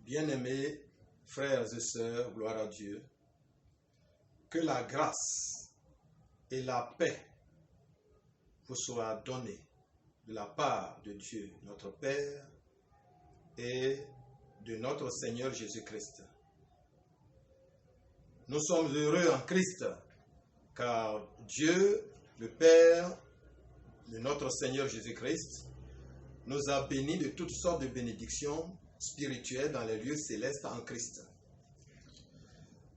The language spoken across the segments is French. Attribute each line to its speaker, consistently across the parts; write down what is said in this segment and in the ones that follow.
Speaker 1: Bien-aimés frères et sœurs, gloire à Dieu, que la grâce et la paix vous soient données de la part de Dieu, notre Père, et de notre Seigneur Jésus-Christ. Nous sommes heureux en Christ, car Dieu, le Père de notre Seigneur Jésus-Christ, nous a bénis de toutes sortes de bénédictions spirituelles dans les lieux célestes en Christ.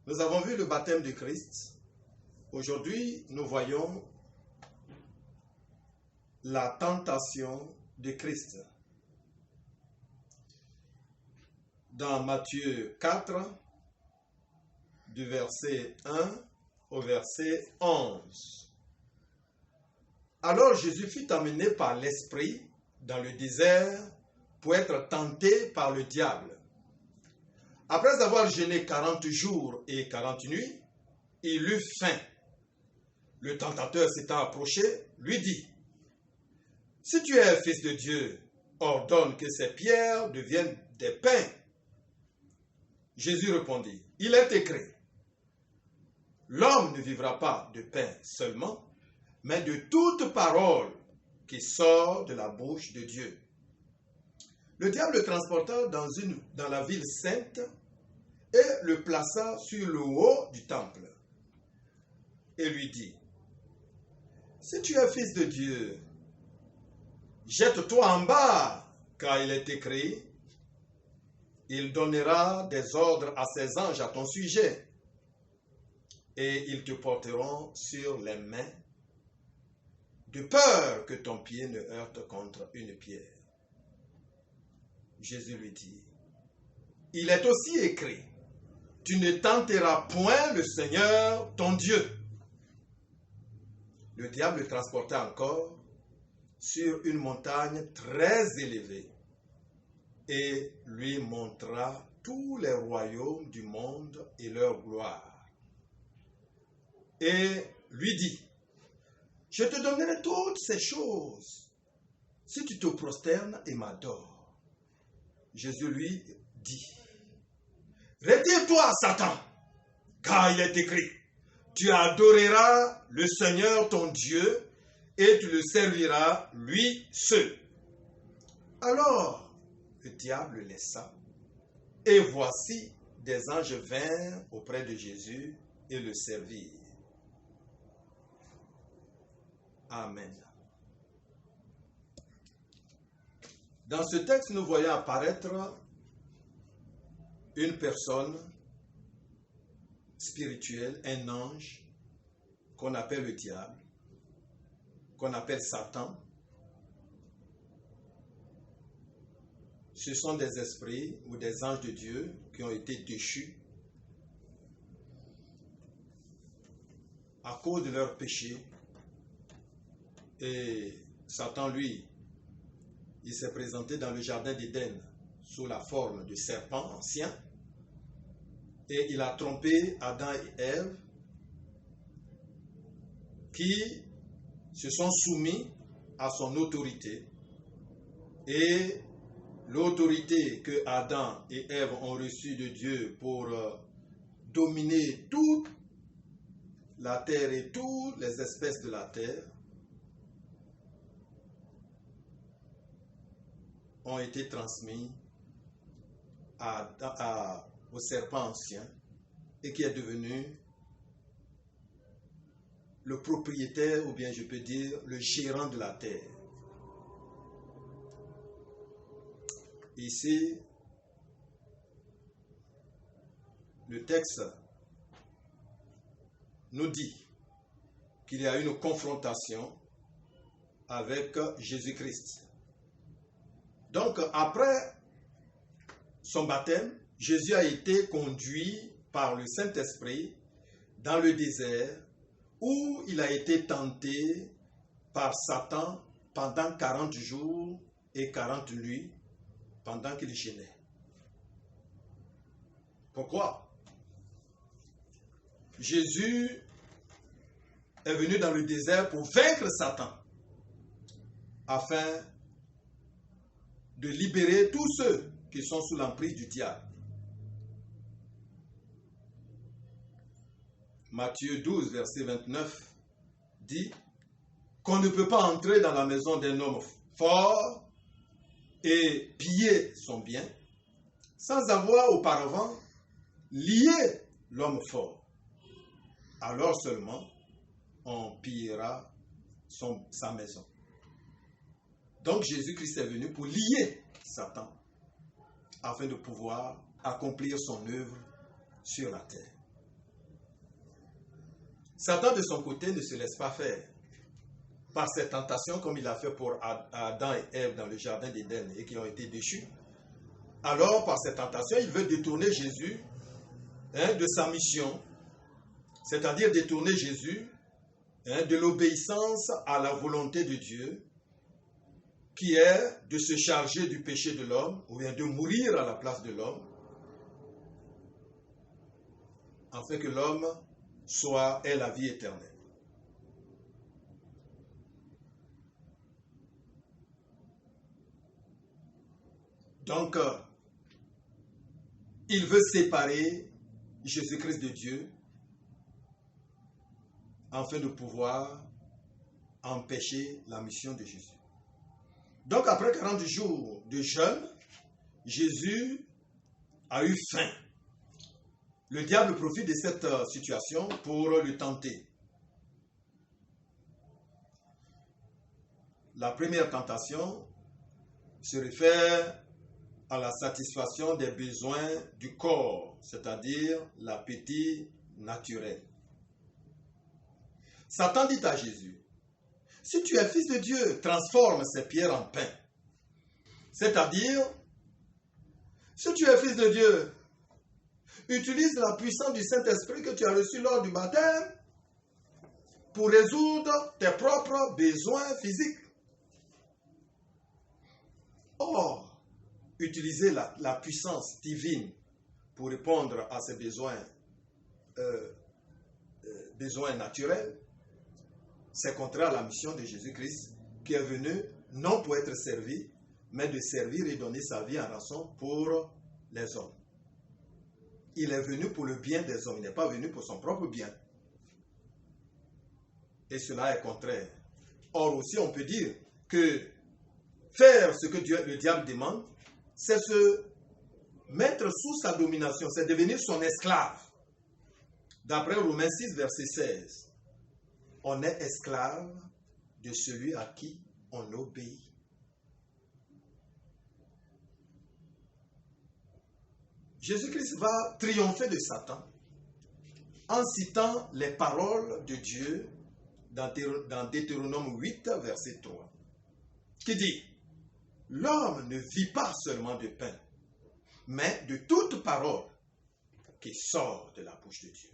Speaker 1: Nous avons vu le baptême de Christ. Aujourd'hui, nous voyons la tentation de Christ. Dans Matthieu 4, du verset 1 au verset 11. Alors Jésus fut emmené par l'Esprit dans le désert pour être tenté par le diable. Après avoir jeûné 40 jours et 40 nuits, il eut faim. Le tentateur s'étant approché, lui dit, « Si tu es fils de Dieu, ordonne que ces pierres deviennent des pains. » Jésus répondit, « Il est écrit, l'homme ne vivra pas de pain seulement, mais de toute parole qui sort de la bouche de Dieu. » Le diable le transporta dans la ville sainte et le plaça sur le haut du temple. Et lui dit, « Si tu es fils de Dieu, jette-toi en bas, car il est écrit, il donnera des ordres à ses anges à ton sujet, et ils te porteront sur les mains, de peur que ton pied ne heurte contre une pierre. » Jésus lui dit, « Il est aussi écrit, tu ne tenteras point le Seigneur ton Dieu. » Le diable le transporta encore sur une montagne très élevée et lui montra tous les royaumes du monde et leur gloire. Et lui dit, « Je te donnerai toutes ces choses si tu te prosternes et m'adores. » Jésus lui dit, « Retire-toi, Satan, car il est écrit, tu adoreras le Seigneur ton Dieu et tu le serviras lui seul. » Alors le diable le laissa, et voici des anges vinrent auprès de Jésus et le servirent. Amen. Dans ce texte, nous voyons apparaître une personne spirituelle, un ange, qu'on appelle le diable, qu'on appelle Satan. Ce sont des esprits ou des anges de Dieu qui ont été déchus à cause de leur péché. Et Satan, lui, il s'est présenté dans le jardin d'Éden sous la forme de serpent ancien et il a trompé Adam et Ève qui se sont soumis à son autorité, et l'autorité que Adam et Ève ont reçue de Dieu pour dominer toute la terre et toutes les espèces de la terre ont été transmis au serpent ancien et qui est devenu le propriétaire, ou bien je peux dire le gérant de la terre. Ici, le texte nous dit qu'il y a une confrontation avec Jésus-Christ. Donc, après son baptême, Jésus a été conduit par le Saint-Esprit dans le désert où il a été tenté par Satan pendant 40 jours et 40 nuits pendant qu'il jeûnait. Pourquoi? Jésus est venu dans le désert pour vaincre Satan. afin de libérer tous ceux qui sont sous l'emprise du diable. Matthieu 12, verset 29 dit qu'on ne peut pas entrer dans la maison d'un homme fort et piller son bien sans avoir auparavant lié l'homme fort. Alors seulement on pillera sa maison. Donc Jésus-Christ est venu pour lier Satan afin de pouvoir accomplir son œuvre sur la terre. Satan de son côté ne se laisse pas faire par cette tentation comme il a fait pour Adam et Ève dans le jardin d'Éden et qui ont été déchus. Alors par cette tentation, il veut détourner Jésus de sa mission, c'est-à-dire détourner Jésus de l'obéissance à la volonté de Dieu, qui est de se charger du péché de l'homme, ou bien de mourir à la place de l'homme, afin que l'homme ait la vie éternelle. Donc, il veut séparer Jésus-Christ de Dieu afin de pouvoir empêcher la mission de Jésus. Donc, après 40 jours de jeûne, Jésus a eu faim. Le diable profite de cette situation pour le tenter. La première tentation se réfère à la satisfaction des besoins du corps, c'est-à-dire l'appétit naturel. Satan dit à Jésus, « Si tu es fils de Dieu, transforme ces pierres en pain. » C'est-à-dire, si tu es fils de Dieu, utilise la puissance du Saint-Esprit que tu as reçu lors du baptême pour résoudre tes propres besoins physiques. Or, utiliser la puissance divine pour répondre à ces besoins naturels, c'est contraire à la mission de Jésus-Christ qui est venu non pour être servi, mais de servir et donner sa vie en rançon pour les hommes. Il est venu pour le bien des hommes, il n'est pas venu pour son propre bien. Et cela est contraire. Or aussi, on peut dire que faire ce que le diable demande, c'est se mettre sous sa domination, c'est devenir son esclave. D'après Romains 6, verset 16, on est esclave de celui à qui on obéit. Jésus-Christ va triompher de Satan en citant les paroles de Dieu dans Deutéronome 8, verset 3, qui dit « L'homme ne vit pas seulement de pain, mais de toute parole qui sort de la bouche de Dieu. »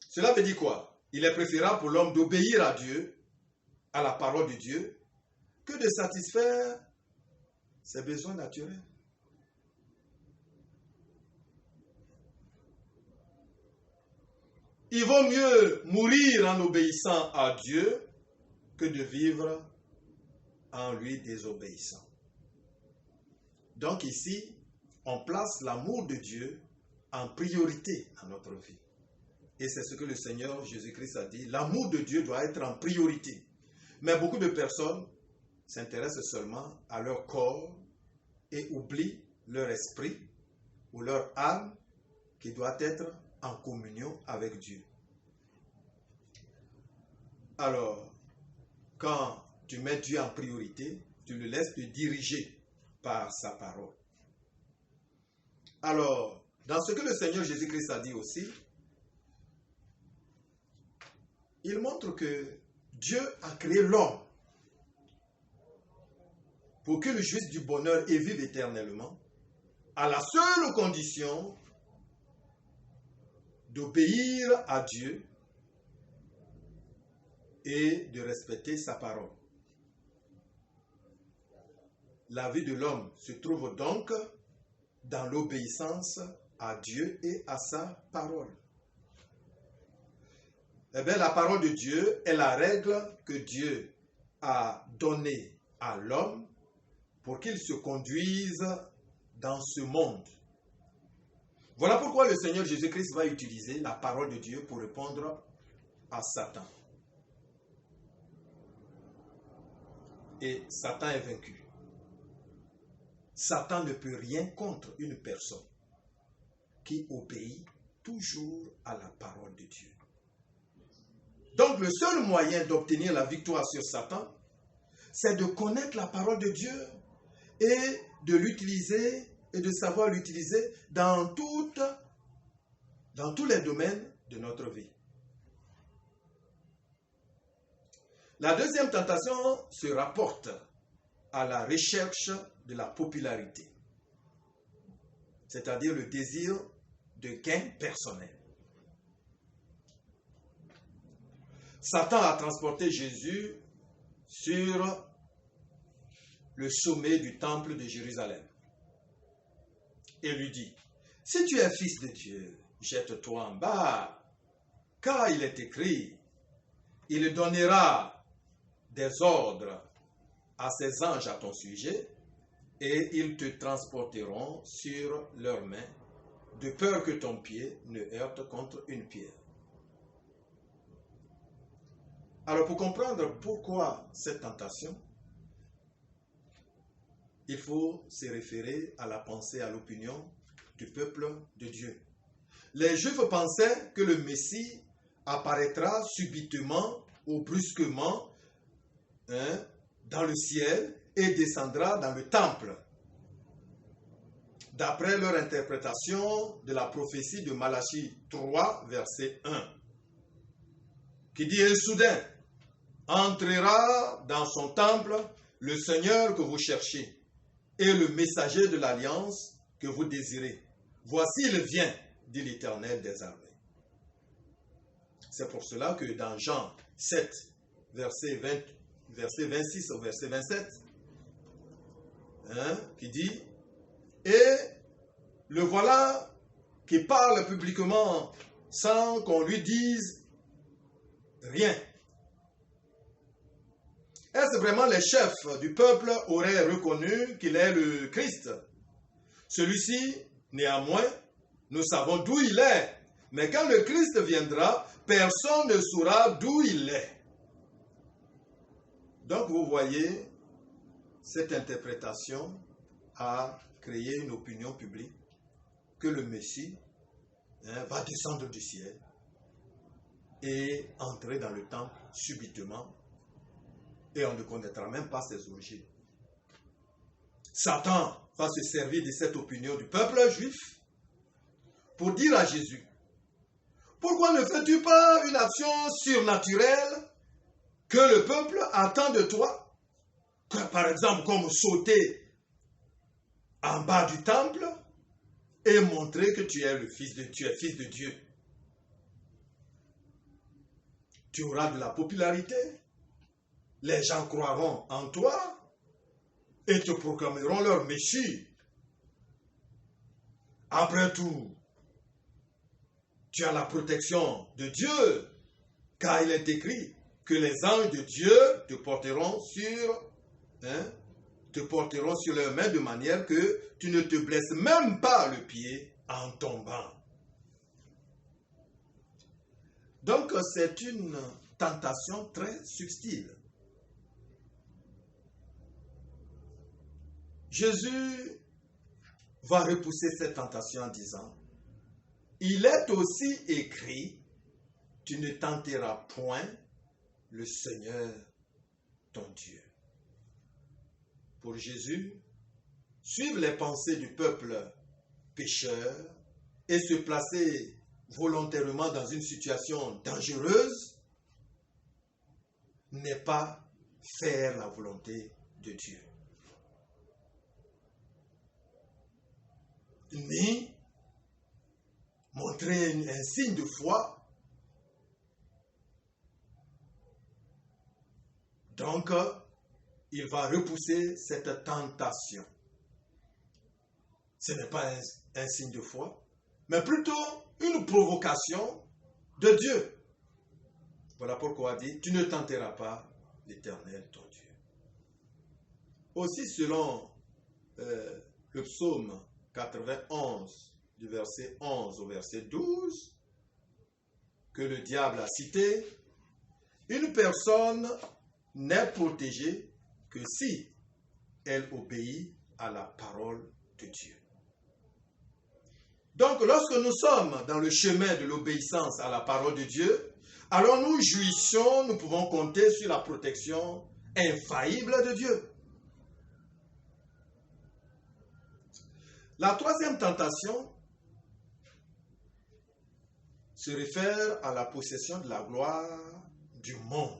Speaker 1: Cela veut dire quoi? Il est préférable pour l'homme d'obéir à Dieu, à la parole de Dieu, que de satisfaire ses besoins naturels. Il vaut mieux mourir en obéissant à Dieu que de vivre en lui désobéissant. Donc ici, on place l'amour de Dieu en priorité dans notre vie. Et c'est ce que le Seigneur Jésus-Christ a dit. L'amour de Dieu doit être en priorité. Mais beaucoup de personnes s'intéressent seulement à leur corps et oublient leur esprit ou leur âme qui doit être en communion avec Dieu. Alors, quand tu mets Dieu en priorité, tu le laisses te diriger par sa parole. Alors, dans ce que le Seigneur Jésus-Christ a dit aussi, il montre que Dieu a créé l'homme pour qu'il jouisse du bonheur et vive éternellement, à la seule condition d'obéir à Dieu et de respecter sa parole. La vie de l'homme se trouve donc dans l'obéissance à Dieu et à sa parole. Eh bien, la parole de Dieu est la règle que Dieu a donné à l'homme pour qu'il se conduise dans ce monde. Voilà pourquoi le Seigneur Jésus-Christ va utiliser la parole de Dieu pour répondre à Satan. Et Satan est vaincu. Satan ne peut rien contre une personne qui obéit toujours à la parole de Dieu. Donc le seul moyen d'obtenir la victoire sur Satan, c'est de connaître la parole de Dieu et de l'utiliser et de savoir l'utiliser dans tous les domaines de notre vie. La deuxième tentation se rapporte à la recherche de la popularité, c'est-à-dire le désir de gain personnel. Satan a transporté Jésus sur le sommet du temple de Jérusalem et lui dit, « Si tu es fils de Dieu, jette-toi en bas, car il est écrit, il donnera des ordres à ses anges à ton sujet, et ils te transporteront sur leurs mains, de peur que ton pied ne heurte contre une pierre. » Alors pour comprendre pourquoi cette tentation, il faut se référer à la pensée, à l'opinion du peuple de Dieu. Les Juifs pensaient que le Messie apparaîtra subitement ou brusquement dans le ciel et descendra dans le temple. D'après leur interprétation de la prophétie de Malachie 3, verset 1, qui dit « Et soudain, entrera dans son temple le Seigneur que vous cherchez et le messager de l'alliance que vous désirez. Voici il vient, dit l'Éternel des armées. » C'est pour cela que dans Jean 7, verset 26 au verset 27, qui dit « Et le voilà qui parle publiquement sans qu'on lui dise rien. » Est-ce vraiment les chefs du peuple auraient reconnu qu'il est le Christ? Celui-ci, néanmoins, nous savons d'où il est. Mais quand le Christ viendra, personne ne saura d'où il est. Donc vous voyez, cette interprétation a créé une opinion publique que le Messie va descendre du ciel et entrer dans le temple subitement, et on ne connaîtra même pas ses origines. Satan va se servir de cette opinion du peuple juif pour dire à Jésus, « Pourquoi ne fais-tu pas une action surnaturelle que le peuple attend de toi, par exemple comme sauter en bas du temple et montrer que tu es le fils de Dieu, fils de Dieu. Tu auras de la popularité, les gens croiront en toi et te proclameront leur Messie. Après tout, tu as la protection de Dieu, car il est écrit que les anges de Dieu te porteront sur leurs mains de manière que tu ne te blesses même pas le pied en tombant. Donc c'est une tentation très subtile. Jésus va repousser cette tentation en disant, « Il est aussi écrit, tu ne tenteras point le Seigneur ton Dieu. » Pour Jésus, suivre les pensées du peuple pécheur et se placer volontairement dans une situation dangereuse n'est pas faire la volonté de Dieu. Ni montrer un signe de foi. Donc, il va repousser cette tentation. Ce n'est pas un signe de foi, mais plutôt une provocation de Dieu. Voilà pourquoi il dit, tu ne tenteras pas l'Éternel ton Dieu. Aussi selon le psaume 91, du verset 11 au verset 12, que le diable a cité, une personne n'est protégée que si elle obéit à la parole de Dieu. Donc, lorsque nous sommes dans le chemin de l'obéissance à la parole de Dieu, alors nous jouissons, nous pouvons compter sur la protection infaillible de Dieu. La troisième tentation se réfère à la possession de la gloire du monde.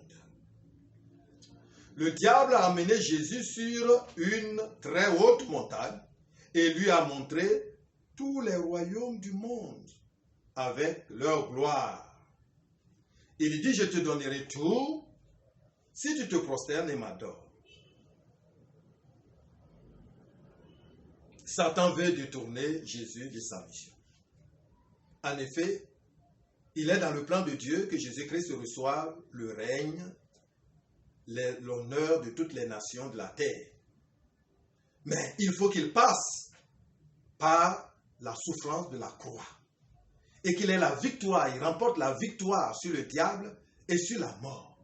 Speaker 1: Le diable a amené Jésus sur une très haute montagne et lui a montré tous les royaumes du monde avec leur gloire. Il dit, je te donnerai tout si tu te prosternes et m'adores. Satan veut détourner Jésus de sa mission. En effet, il est dans le plan de Dieu que Jésus-Christ reçoive le règne, l'honneur de toutes les nations de la terre. Mais il faut qu'il passe par la souffrance de la croix. Et qu'il ait la victoire, il remporte la victoire sur le diable et sur la mort.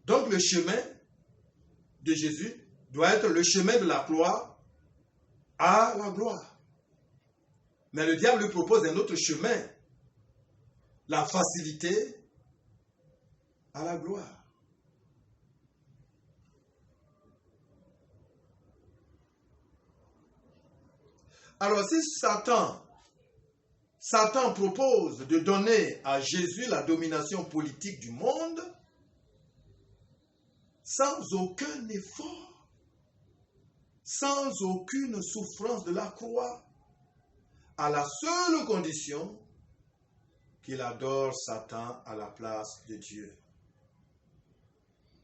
Speaker 1: Donc le chemin de Jésus doit être le chemin de la croix à la gloire. Mais le diable lui propose un autre chemin, la facilité à la gloire. Alors si Satan propose de donner à Jésus la domination politique du monde sans aucun effort, sans aucune souffrance de la croix, à la seule condition qu'il adore Satan à la place de Dieu.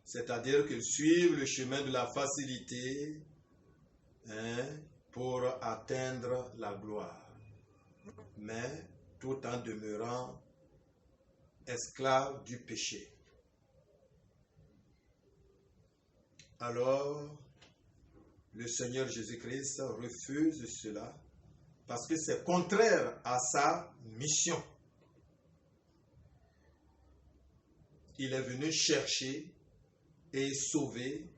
Speaker 1: C'est-à-dire qu'il suive le chemin de la facilité pour atteindre la gloire, mais tout en demeurant esclave du péché. Alors, le Seigneur Jésus-Christ refuse cela parce que c'est contraire à sa mission. Il est venu chercher et sauver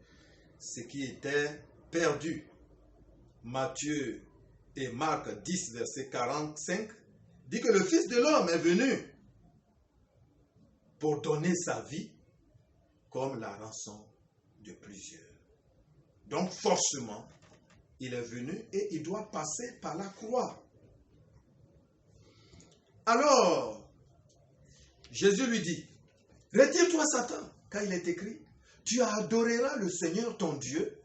Speaker 1: ce qui était perdu. Matthieu et Marc 10, verset 45, dit que le Fils de l'homme est venu pour donner sa vie comme la rançon de plusieurs. Donc forcément, il est venu et il doit passer par la croix. Alors, Jésus lui dit, retire-toi Satan, car il est écrit, tu adoreras le Seigneur ton Dieu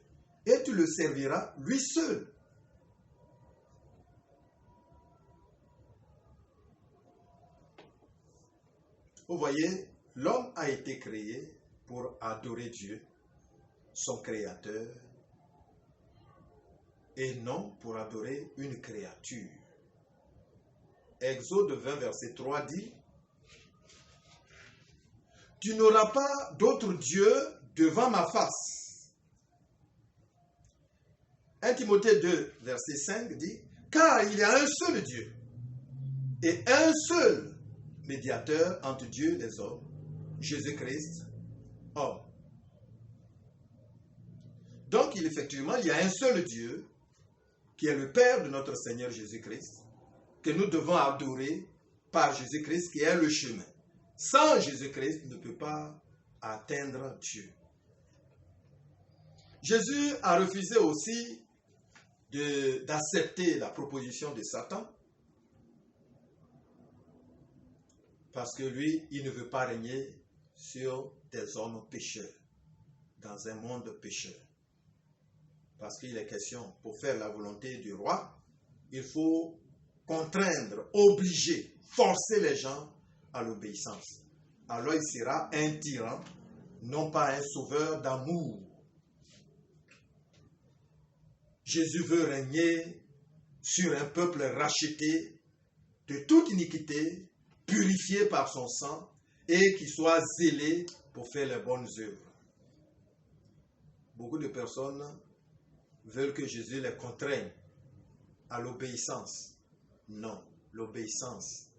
Speaker 1: et tu le serviras lui seul. Vous voyez, l'homme a été créé pour adorer Dieu, son créateur, et non pour adorer une créature. Exode 20, verset 3 dit, « Tu n'auras pas d'autre Dieu devant ma face. » 1 Timothée 2, verset 5 dit, « Car il y a un seul Dieu et un seul médiateur entre Dieu et les hommes, Jésus-Christ, homme. » Donc, effectivement, il y a un seul Dieu qui est le Père de notre Seigneur Jésus-Christ, que nous devons adorer par Jésus-Christ qui est le chemin. Sans Jésus-Christ, on ne peut pas atteindre Dieu. Jésus a refusé aussi d'accepter la proposition de Satan parce que lui, il ne veut pas régner sur des hommes pécheurs, dans un monde pécheur. Parce qu'il est question, pour faire la volonté du roi, il faut contraindre, obliger, forcer les gens à l'obéissance. Alors il sera un tyran, non pas un sauveur d'amour. Jésus veut régner sur un peuple racheté de toute iniquité, purifié par son sang et qui soit zélé pour faire les bonnes œuvres. Beaucoup de personnes veulent que Jésus les contraigne à l'obéissance. Non, l'obéissance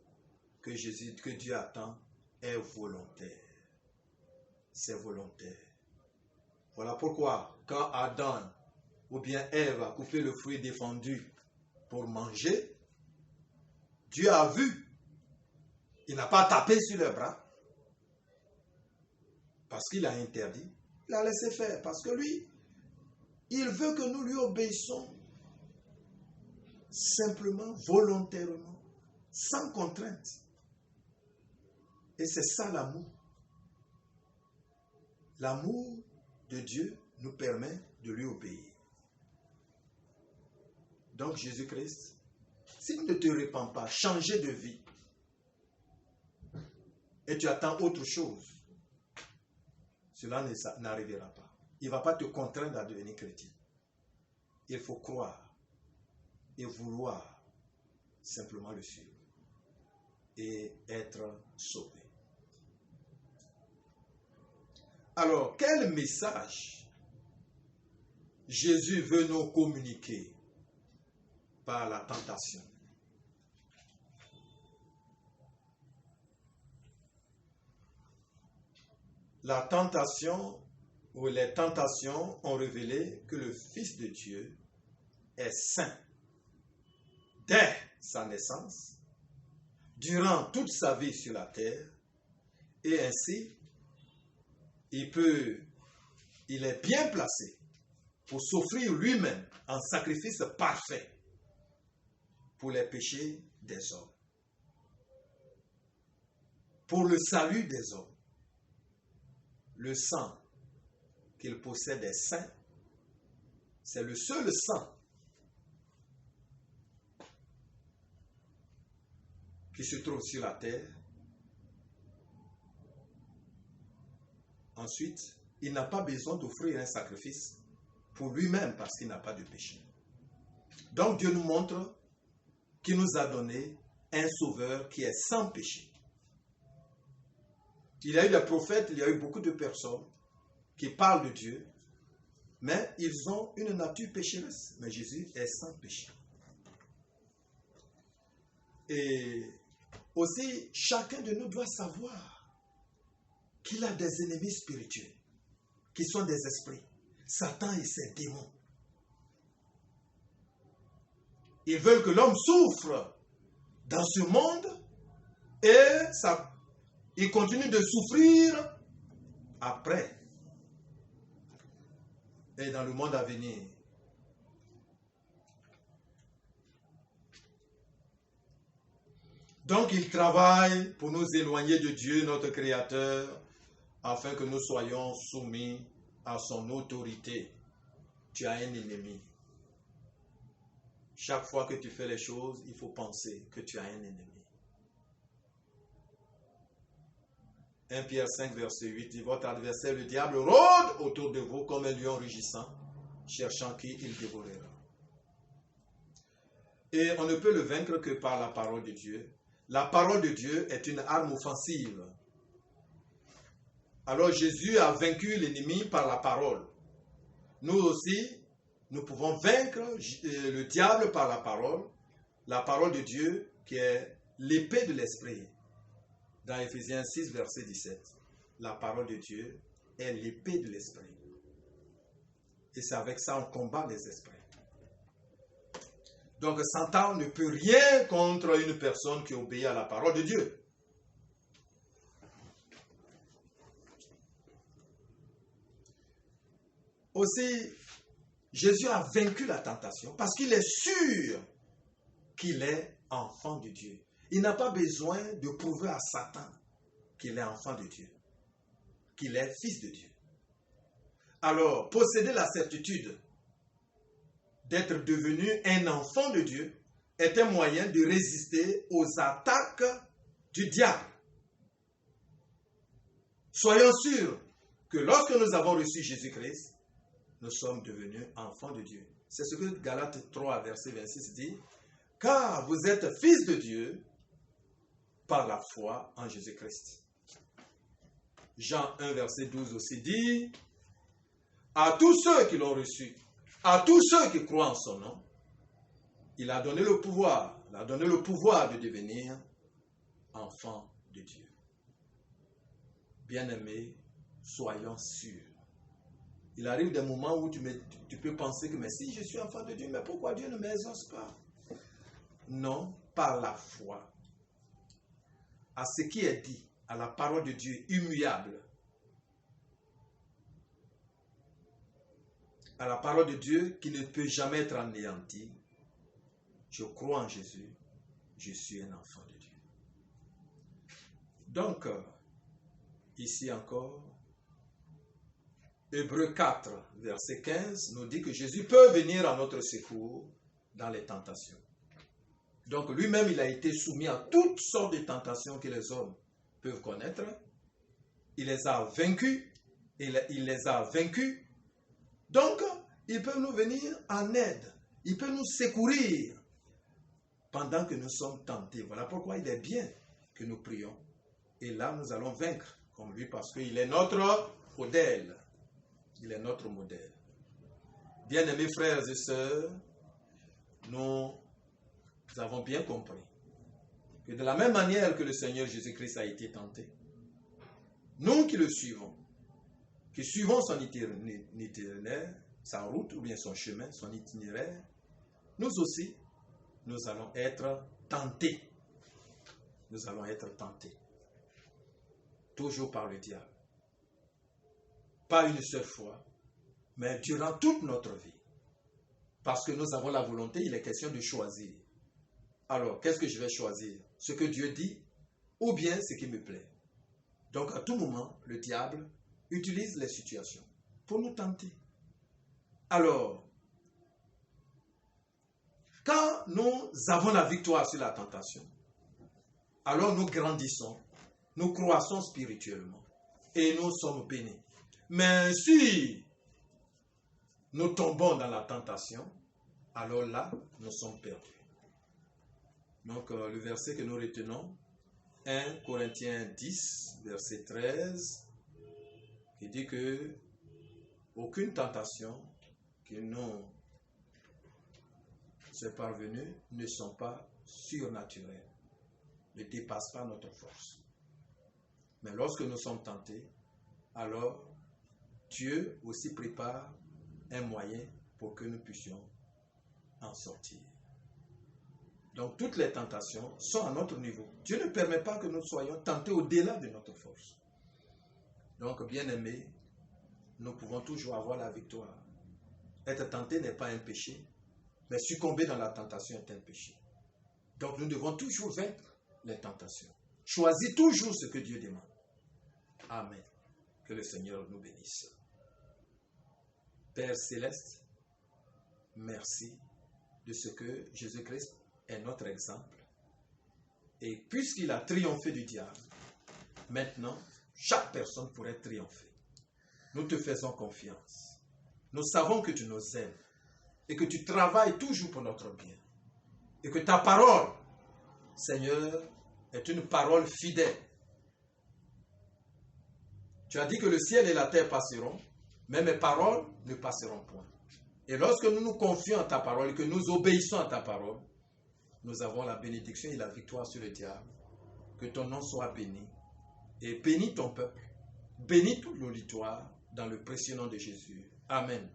Speaker 1: que Dieu attend est volontaire. C'est volontaire. Voilà pourquoi, quand Adam ou bien Ève a coupé le fruit défendu pour manger, Dieu a vu. Il n'a pas tapé sur le bras parce qu'il a interdit. Il a laissé faire parce que lui, il veut que nous lui obéissons simplement, volontairement, sans contrainte. Et c'est ça l'amour. L'amour de Dieu nous permet de lui obéir. Donc Jésus-Christ, s'il ne te répand pas, changer de vie, et tu attends autre chose, cela n'arrivera pas. Il ne va pas te contraindre à devenir chrétien. Il faut croire et vouloir simplement le suivre et être sauvé. Alors, quel message Jésus veut nous communiquer par la tentation? La tentation ou les tentations ont révélé que le Fils de Dieu est saint dès sa naissance, durant toute sa vie sur la terre, et ainsi, il est bien placé pour s'offrir lui-même en sacrifice parfait pour les péchés des hommes, pour le salut des hommes. Le sang qu'il possède est saint. C'est le seul sang qui se trouve sur la terre. Ensuite, il n'a pas besoin d'offrir un sacrifice pour lui-même parce qu'il n'a pas de péché. Donc Dieu nous montre qu'il nous a donné un sauveur qui est sans péché. Il y a eu des prophètes, il y a eu beaucoup de personnes qui parlent de Dieu, mais ils ont une nature pécheresse. Mais Jésus est sans péché. Et aussi, chacun de nous doit savoir qu'il a des ennemis spirituels, qui sont des esprits, Satan et ses démons. Ils veulent que l'homme souffre dans ce monde et il continue de souffrir après et dans le monde à venir. Donc il travaille pour nous éloigner de Dieu, notre Créateur, afin que nous soyons soumis à son autorité. Tu as un ennemi. Chaque fois que tu fais les choses, il faut penser que tu as un ennemi. 1 Pierre 5, verset 8 dit, votre adversaire, le diable, rôde autour de vous comme un lion rugissant, cherchant qui il dévorera. Et on ne peut le vaincre que par la parole de Dieu. La parole de Dieu est une arme offensive. Alors Jésus a vaincu l'ennemi par la parole. Nous aussi, nous pouvons vaincre le diable par la parole de Dieu qui est l'épée de l'esprit. Dans Éphésiens 6, verset 17, la parole de Dieu est l'épée de l'esprit. Et c'est avec ça qu'on combat les esprits. Donc Satan ne peut rien contre une personne qui obéit à la parole de Dieu. Aussi, Jésus a vaincu la tentation parce qu'il est sûr qu'il est enfant de Dieu. Il n'a pas besoin de prouver à Satan qu'il est enfant de Dieu, qu'il est fils de Dieu. Alors, posséder la certitude d'être devenu un enfant de Dieu est un moyen de résister aux attaques du diable. Soyons sûrs que lorsque nous avons reçu Jésus-Christ, nous sommes devenus enfants de Dieu. C'est ce que Galates 3, verset 26 dit. Car vous êtes fils de Dieu par la foi en Jésus-Christ. Jean 1, verset 12 aussi dit, à tous ceux qui l'ont reçu, à tous ceux qui croient en son nom, il a donné le pouvoir de devenir enfants de Dieu. Bien-aimés, soyons sûrs. Il arrive des moments où tu peux penser que mais si je suis enfant de Dieu, mais pourquoi Dieu ne m'exauce pas? Non, par la foi à ce qui est dit, à la parole de Dieu immuable, à la parole de Dieu qui ne peut jamais être anéantie. Je crois en Jésus, je suis un enfant de Dieu. Donc, ici encore, Hébreux 4, verset 15, nous dit que Jésus peut venir à notre secours dans les tentations. Donc, lui-même, il a été soumis à toutes sortes de tentations que les hommes peuvent connaître. Il les a vaincus. Il les a vaincus. Donc, il peut nous venir en aide. Il peut nous secourir pendant que nous sommes tentés. Voilà pourquoi il est bien que nous prions. Et là, nous allons vaincre comme lui parce qu'il est notre modèle. Il est notre modèle. Bien-aimés frères et sœurs, nous avons bien compris que de la même manière que le Seigneur Jésus-Christ a été tenté, nous qui le suivons, qui suivons son itinéraire, sa route ou bien son chemin, son itinéraire, nous aussi, nous allons être tentés. Nous allons être tentés. Toujours par le diable. Pas une seule fois, mais durant toute notre vie. Parce que nous avons la volonté, il est question de choisir. Alors, qu'est-ce que je vais choisir? Ce que Dieu dit ou bien ce qui me plaît? Donc, à tout moment, le diable utilise les situations pour nous tenter. Alors, quand nous avons la victoire sur la tentation, alors nous grandissons, nous croissons spirituellement et nous sommes bénis. Mais si nous tombons dans la tentation, alors là, nous sommes perdus. Donc, le verset que nous retenons, 1 Corinthiens 10, verset 13, qui dit que aucune tentation qui nous est parvenue ne sont pas surnaturelles, ne dépassent pas notre force. Mais lorsque nous sommes tentés, alors Dieu aussi prépare un moyen pour que nous puissions en sortir. Donc toutes les tentations sont à notre niveau. Dieu ne permet pas que nous soyons tentés au-delà de notre force. Donc bien aimés, nous pouvons toujours avoir la victoire. Être tenté n'est pas un péché, mais succomber dans la tentation est un péché. Donc nous devons toujours vaincre les tentations. Choisis toujours ce que Dieu demande. Amen. Que le Seigneur nous bénisse. Père Céleste, merci de ce que Jésus-Christ est notre exemple. Et puisqu'il a triomphé du diable, maintenant, chaque personne pourrait triompher. Nous te faisons confiance. Nous savons que tu nous aimes et que tu travailles toujours pour notre bien. Et que ta parole, Seigneur, est une parole fidèle. Tu as dit que le ciel et la terre passeront, mais mes paroles ne passeront point. Et lorsque nous nous confions à ta parole et que nous obéissons à ta parole, nous avons la bénédiction et la victoire sur le diable. Que ton nom soit béni. Et bénis ton peuple. Bénis tout l'auditoire dans le précieux nom de Jésus. Amen.